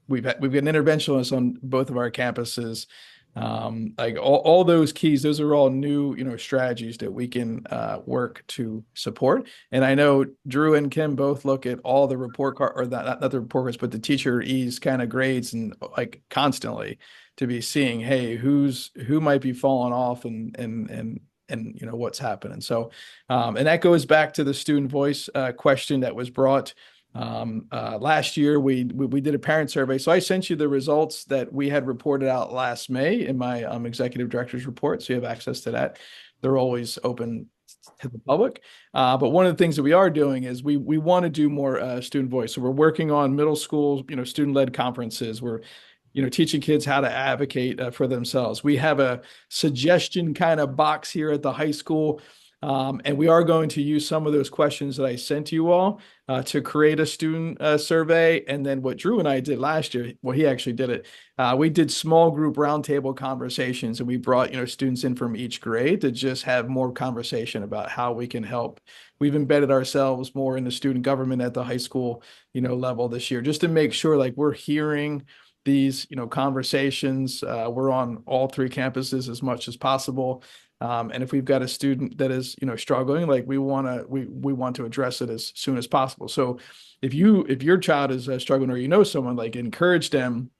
we've got an interventionist on both of our campuses. Like all those keys, those are all new, strategies that we can work to support. And I know Drew and Kim both look at all the report card, or not the report cards, but the teacher ease kind of grades, and like constantly to be seeing, hey, who might be falling off, and what's happening. So, and that goes back to the student voice question that was brought last year. We did a parent survey. So I sent you the results that we had reported out last May in my executive director's report. So you have access to that. They're always open to the public. But one of the things that we are doing is we want to do more student voice. So we're working on middle school, student-led conferences. We're teaching kids how to advocate for themselves. We have a suggestion kind of box here at the high school. And we are going to use some of those questions that I sent you all to create a student survey. And then what Drew and I did last year, well, he actually did it. We did small group roundtable conversations, and we brought, students in from each grade to just have more conversation about how we can help. We've embedded ourselves more in the student government at the high school, level this year, just to make sure like we're hearing these, conversations. We're on all 3 campuses as much as possible. And if we've got a student that is, struggling, like we want to address it as soon as possible. So if your child is struggling, or someone, like encourage them.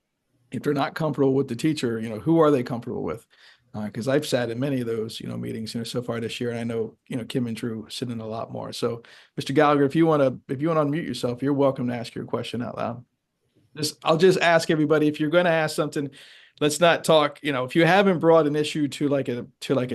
If they're not comfortable with the teacher, who are they comfortable with? Because I've sat in many of those, meetings, so far this year, and I know, Kim and Drew sit in a lot more. So, Mr. Gallagher, if you want to unmute yourself, you're welcome to ask your question out loud. I'll just ask everybody, if you're going to ask something, let's not talk, if you haven't brought an issue to like a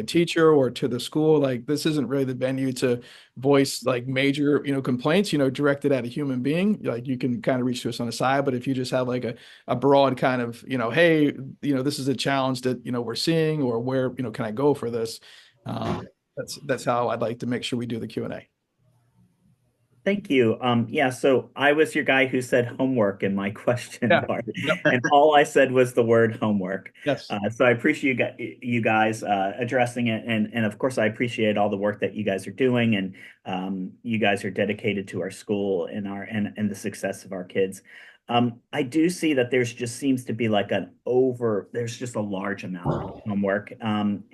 teacher or to the school, like this isn't really the venue to voice like major, complaints, directed at a human being. Like you can kind of reach to us on the side, but if you just have like a broad kind of, hey, this is a challenge that, we're seeing, or where, can I go for this? That's how I'd like to make sure we do the Q&A. Thank you. Yeah, so I was your guy who said homework in my question Yeah. part, Yep. and all I said was the word homework. Yes. So I appreciate you guys addressing it, and of course I appreciate all the work that you guys are doing, and you guys are dedicated to our school and and the success of our kids. I do see that there's just seems to be like there's just a large amount of homework, and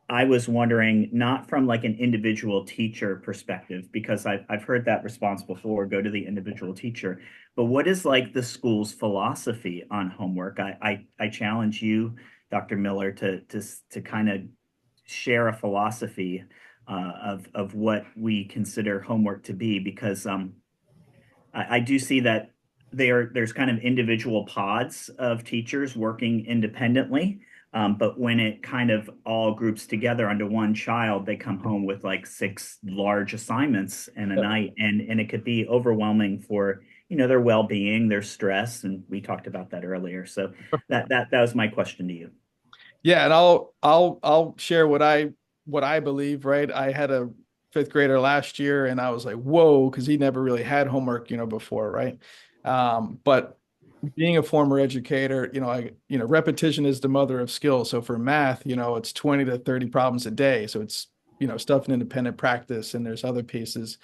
I was wondering, not from like an individual teacher perspective, because I've heard that response before, go to the individual teacher, but what is like the school's philosophy on homework? I challenge you, Dr. Miller, to kind of share a philosophy of what we consider homework to be, because I do see that there's kind of individual pods of teachers working independently. But when it kind of all groups together under one child, they come home with like 6 large assignments in a night, and it could be overwhelming for, their well-being, their stress, and we talked about that earlier. So that was my question to you. Yeah, and I'll share what I believe, right? I had a fifth grader last year and I was like, whoa, because he never really had homework, before, right? But being a former educator, repetition is the mother of skill. So for math, it's 20 to 30 problems a day. So it's, stuff in independent practice and there's other pieces.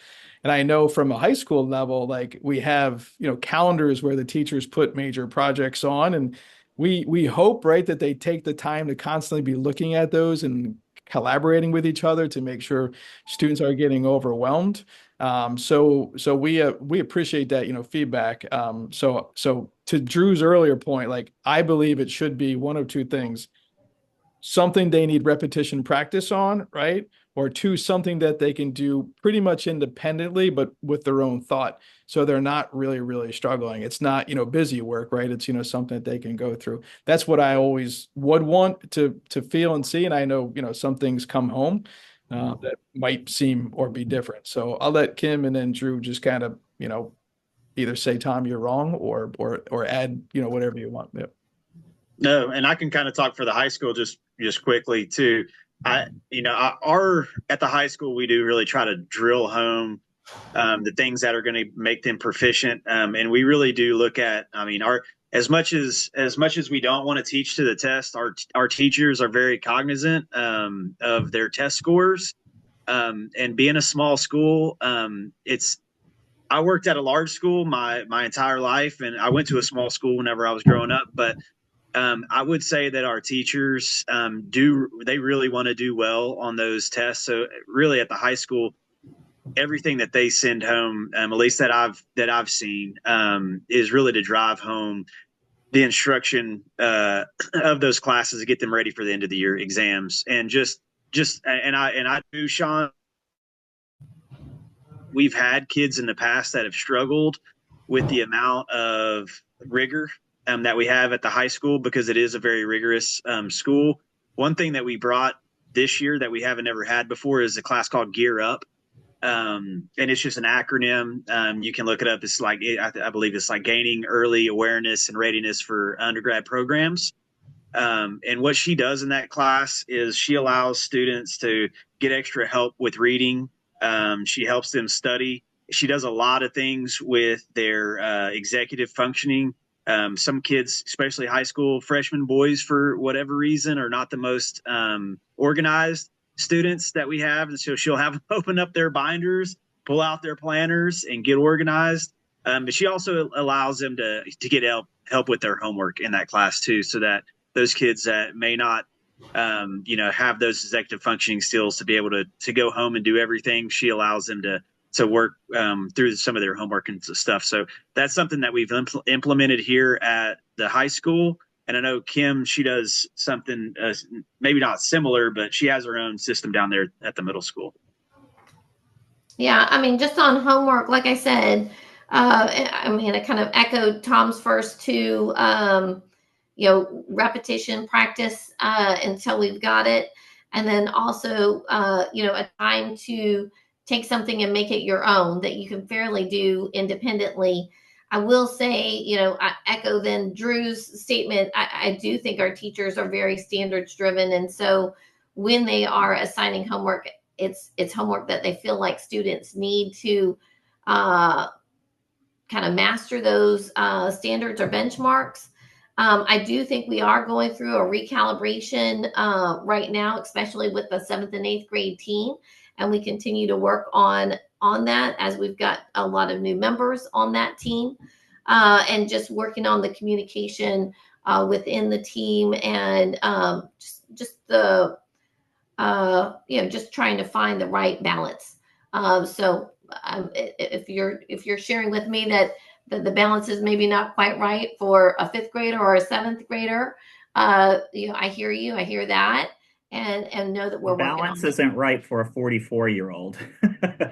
And I know from a high school level, like we have, calendars where the teachers put major projects on, and we hope, right, that they take the time to constantly be looking at those and collaborating with each other to make sure students are getting overwhelmed. So we appreciate that, feedback. So to Drew's earlier point, like I believe it should be one of two things: something they need repetition practice on, right? Or two, something that they can do pretty much independently, but with their own thought. So they're not really, really struggling. It's not, busy work, right? It's, something that they can go through. That's what I always would want to feel and see. And I know, some things come home that might seem or be different. So I'll let Kim and then Drew just kind of, either say, Tom, you're wrong, or add, whatever you want. Yep. No, and I can kind of talk for the high school just quickly too. Our at the high school we do really try to drill home the things that are going to make them proficient, and we really do look at. I mean, our as much as we don't want to teach to the test, our teachers are very cognizant of their test scores. And being a small school, it's I worked at a large school my entire life, and I went to a small school whenever I was growing up, but I would say that our teachers they really want to do well on those tests. So really at the high school, everything that they send home, at least that I've seen, is really to drive home the instruction of those classes to get them ready for the end of the year exams. And I do, Sean, we've had kids in the past that have struggled with the amount of rigor that we have at the high school, because it is a very rigorous school. One thing that we brought this year that we haven't ever had before is a class called Gear Up. And it's just an acronym. You can look it up. It's like, I believe it's like gaining early awareness and readiness for undergrad programs. And what she does in that class is she allows students to get extra help with reading. She helps them study. She does a lot of things with their executive functioning. Some kids, especially high school freshman boys, for whatever reason, are not the most organized students that we have. And so she'll have them open up their binders, pull out their planners, and get organized. But she also allows them to get help with their homework in that class too, so that those kids that may not have those executive functioning skills to be able to go home and do everything, she allows them to work through some of their homework and stuff. So that's something that we've implemented here at the high school. And I know Kim, she does something maybe not similar, but she has her own system down there at the middle school. Yeah, I mean, just on homework, like I said, I kind of echoed Tom's first two, repetition practice until we've got it. And then also, a time to take something and make it your own that you can fairly do independently. I will say, I echo then Drew's statement. I do think our teachers are very standards driven. And so when they are assigning homework, it's homework that they feel like students need to kind of master those standards or benchmarks. I do think we are going through a recalibration right now, especially with the 7th and 8th grade team. And we continue to work on that as we've got a lot of new members on that team, and just working on the communication within the team, and just the just trying to find the right balance. If you're sharing with me that the balance is maybe not quite right for a 5th grader or a 7th grader, I hear you. I hear that. And know that we're working on balance isn't right for a 44-year-old.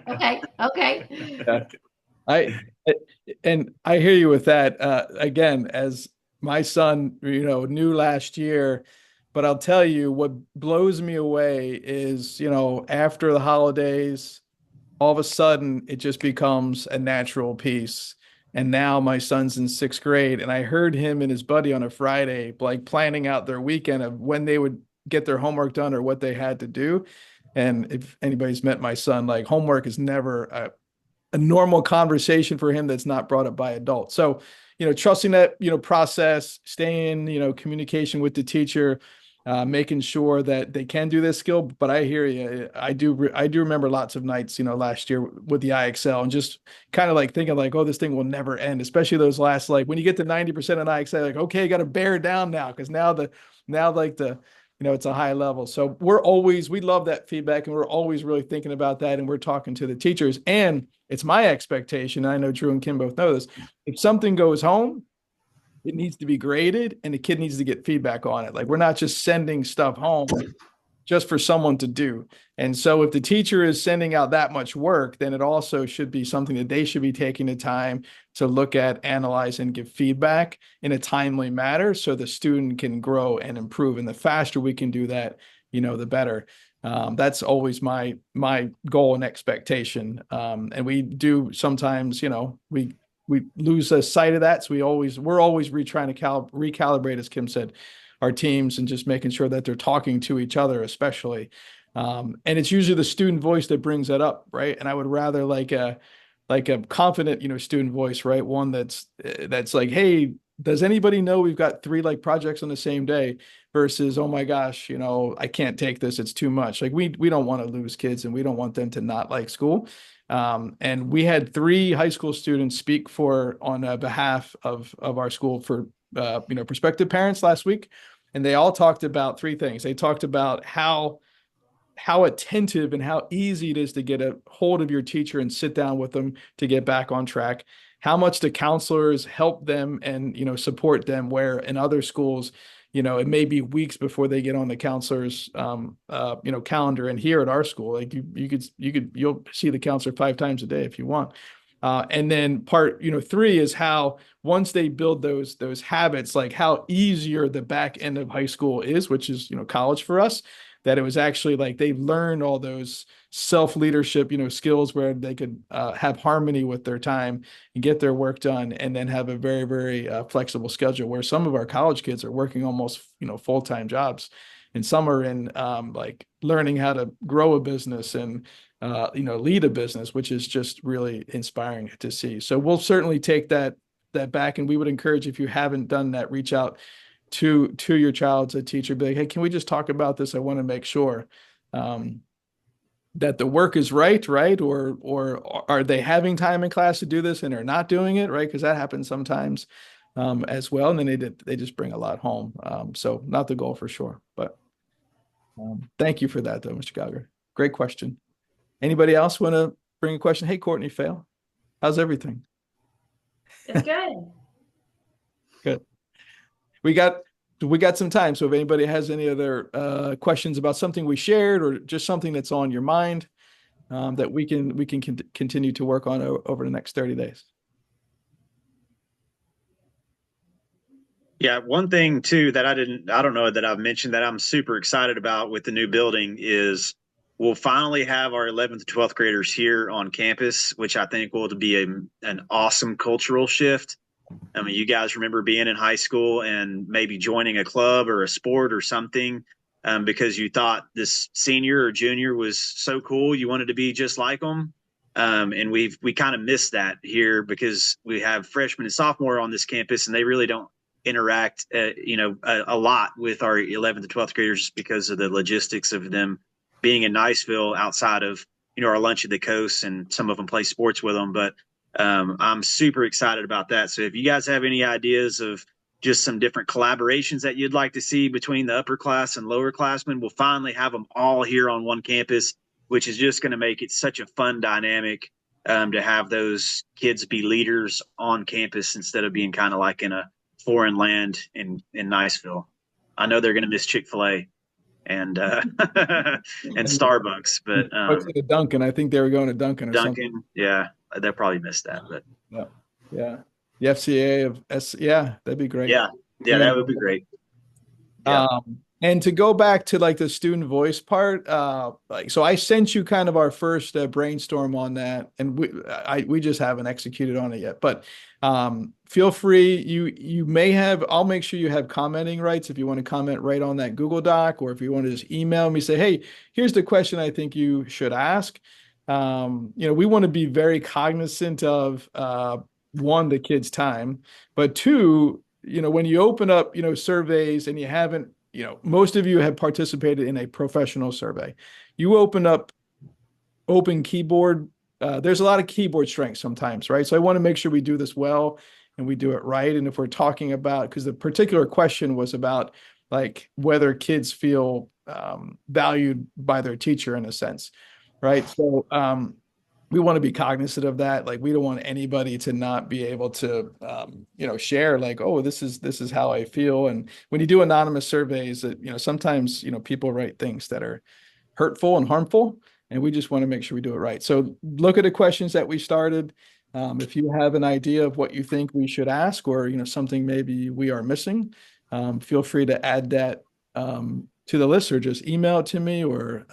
Okay. Yeah. I I hear you with that. Again, as my son, knew last year, But I'll tell you what blows me away is, after the holidays, all of a sudden it just becomes a natural piece. And now my son's in sixth grade, and I heard him and his buddy on a Friday, like planning out their weekend of when they would get their homework done or what they had to do. And if anybody's met my son, like homework is never a normal conversation for him that's not brought up by adults. So, trusting that, process, staying, communication with the teacher, making sure that they can do this skill. But I hear you. I do remember lots of nights, last year with the IXL and just kind of like thinking like, oh, this thing will never end, especially those last, like when you get to 90% on IXL, like, okay, got to bear down now. Cause now like it's a high level. So we love that feedback, and we're always really thinking about that. And we're talking to the teachers, and it's my expectation. I know Drew and Kim both know this. If something goes home, it needs to be graded and the kid needs to get feedback on it. Like we're not just sending stuff home just for someone to do. And so if the teacher is sending out that much work, then it also should be something that they should be taking the time to look at, analyze, and give feedback in a timely manner so the student can grow and improve. And the faster we can do that, the better. That's always my goal and expectation. And we do sometimes, we lose a sight of that. So we're always trying to recalibrate, as Kim said, our teams and just making sure that they're talking to each other, especially. And it's usually the student voice that brings that up, right? And I would rather like a confident, student voice, right? One that's like, hey, does anybody know we've got 3 like projects on the same day versus, oh my gosh, I can't take this. It's too much. Like we don't want to lose kids and we don't want them to not like school. And we had 3 high school students speak on behalf of our school for prospective parents last week, and they all talked about 3 things. They talked about how attentive and how easy it is to get a hold of your teacher and sit down with them to get back on track. How much the counselors help them and support them, where in other schools, it may be weeks before they get on the counselor's calendar. And here at our school, like you'll see the counselor 5 times a day if you want. And then part 3 is how once they build those habits, like how easier the back end of high school is, which is college for us. That it was actually like they learned all those self-leadership, skills where they could have harmony with their time and get their work done, and then have a very, very flexible schedule. Where some of our college kids are working almost, full-time jobs, and some are in like learning how to grow a business and lead a business, which is just really inspiring to see. So we'll certainly take that back, and we would encourage, if you haven't done that, reach out to your child's teacher, be like, hey, can we just talk about this? I want to make sure that the work is right, or are they having time in class to do this and are not doing it, right? Because that happens sometimes as well, and then they just bring a lot home. So not the goal for sure, but thank you for that, though, Mr. Gallagher. Great question. Anybody else want to bring a question? Hey, Courtney Fail, how's everything? It's good. Good. We got some time. So if anybody has any other questions about something we shared, or just something that's on your mind, that we can continue to work on over the next 30 days. Yeah, one thing too that I don't know that I've mentioned that I'm super excited about with the new building is we'll finally have our 11th to 12th graders here on campus, which I think will be an awesome cultural shift. I mean, you guys remember being in high school and maybe joining a club or a sport or something because you thought this senior or junior was so cool, you wanted to be just like them. And we kind of missed that here because we have freshmen and sophomore on this campus, and they really don't interact, a lot with our 11th to 12th graders because of the logistics of them being in Niceville outside of, our lunch at the coast, and some of them play sports with them. But I'm super excited about that. So if you guys have any ideas of just some different collaborations that you'd like to see between the upper class and lower classmen, we'll finally have them all here on one campus, which is just going to make it such a fun dynamic to have those kids be leaders on campus instead of being kind of like in a foreign land in Niceville. I know they're going to miss Chick-fil-A and and Starbucks, but to Duncan. I think they were going to Duncan or Duncan, something. yeah, they'll probably miss that. But yeah. The FCA of S, yeah, that'd be great. Yeah, that would be great. Yeah. And to go back to like the student voice part, so I sent you kind of our first brainstorm on that, and we just haven't executed on it yet. But feel free, you may have, I'll make sure you have commenting rights if you want to comment right on that Google Doc, or if you want to just email me, say, hey, here's the question I think you should ask. We want to be very cognizant of one, the kids' time, but two, when you open up, surveys and you haven't, most of you have participated in a professional survey. You open up open keyboard. There's a lot of keyboard strength sometimes, right? So I want to make sure we do this well and we do it right. And if we're talking about, because the particular question was about like whether kids feel valued by their teacher in a sense, right? So we want to be cognizant of that. Like we don't want anybody to not be able to, share like, oh, this is how I feel. And when you do anonymous surveys, that sometimes people write things that are hurtful and harmful, and we just want to make sure we do it right. So look at the questions that we started. If you have an idea of what you think we should ask, or something maybe we are missing, feel free to add that to the list, or just email it to me, or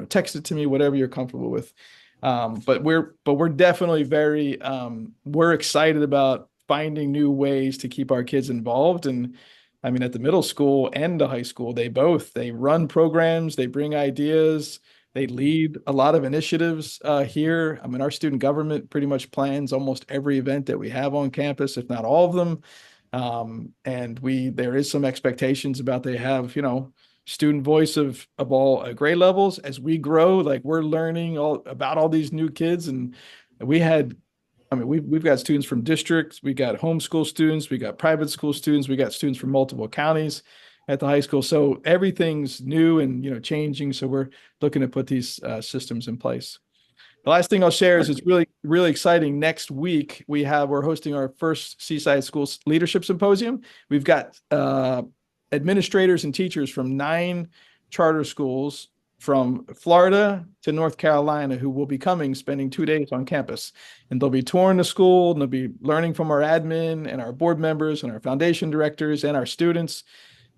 text it to me, whatever you're comfortable with. But we're definitely we're excited about finding new ways to keep our kids involved. And I mean, at the middle school and the high school, they run programs, they bring ideas, they lead a lot of initiatives here. I mean, our student government pretty much plans almost every event that we have on campus, if not all of them. And there is some expectations about they have, student voice of all grade levels. As we grow, like we're learning all about all these new kids. And we've got students from districts, we got homeschool students, we got private school students, we got students from multiple counties at the high school. So everything's new and changing. So we're looking to put these systems in place. The last thing I'll share is it's really, really exciting. Next week, we're hosting our first Seaside Schools Leadership Symposium. We've got administrators and teachers from 9 charter schools from Florida to North Carolina who will be spending 2 days on campus. And they'll be touring the school, and they'll be learning from our admin and our board members and our foundation directors and our students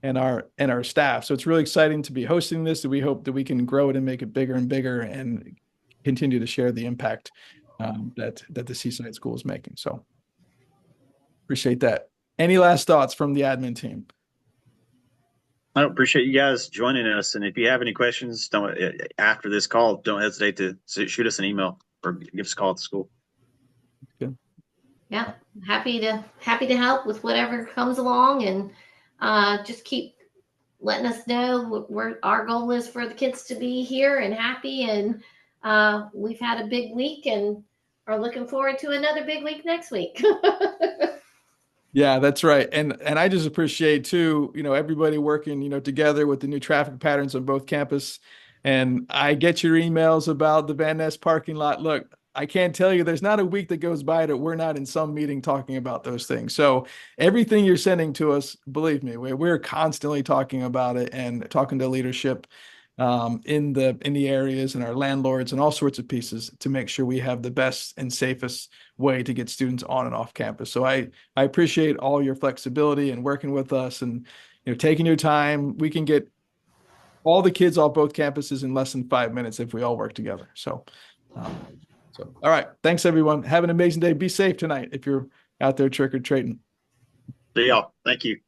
and our staff. So it's really exciting to be hosting this, and we hope that we can grow it and make it bigger and bigger and continue to share the impact that the Seaside School is making. So appreciate that. Any last thoughts from the admin team? I appreciate you guys joining us. And if you have any questions, after this call, don't hesitate to shoot us an email or give us a call at the school. Good. Yeah, happy to help with whatever comes along, and just keep letting us know where our goal is for the kids to be here and happy. And we've had a big week and are looking forward to another big week next week. Yeah, that's right. And I just appreciate too, everybody working, together with the new traffic patterns on both campus. And I get your emails about the Van Ness parking lot. Look, I can't tell you, there's not a week that goes by that we're not in some meeting talking about those things. So everything you're sending to us, believe me, we're constantly talking about it and talking to leadership in the areas and our landlords and all sorts of pieces to make sure we have the best and safest way to get students on and off campus. So I appreciate all your flexibility and working with us, and taking your time. We can get all the kids off both campuses in less than 5 minutes if we all work together. So all right, thanks everyone. Have an amazing day. Be safe tonight if you're out there trick or treating. See y'all. Thank you.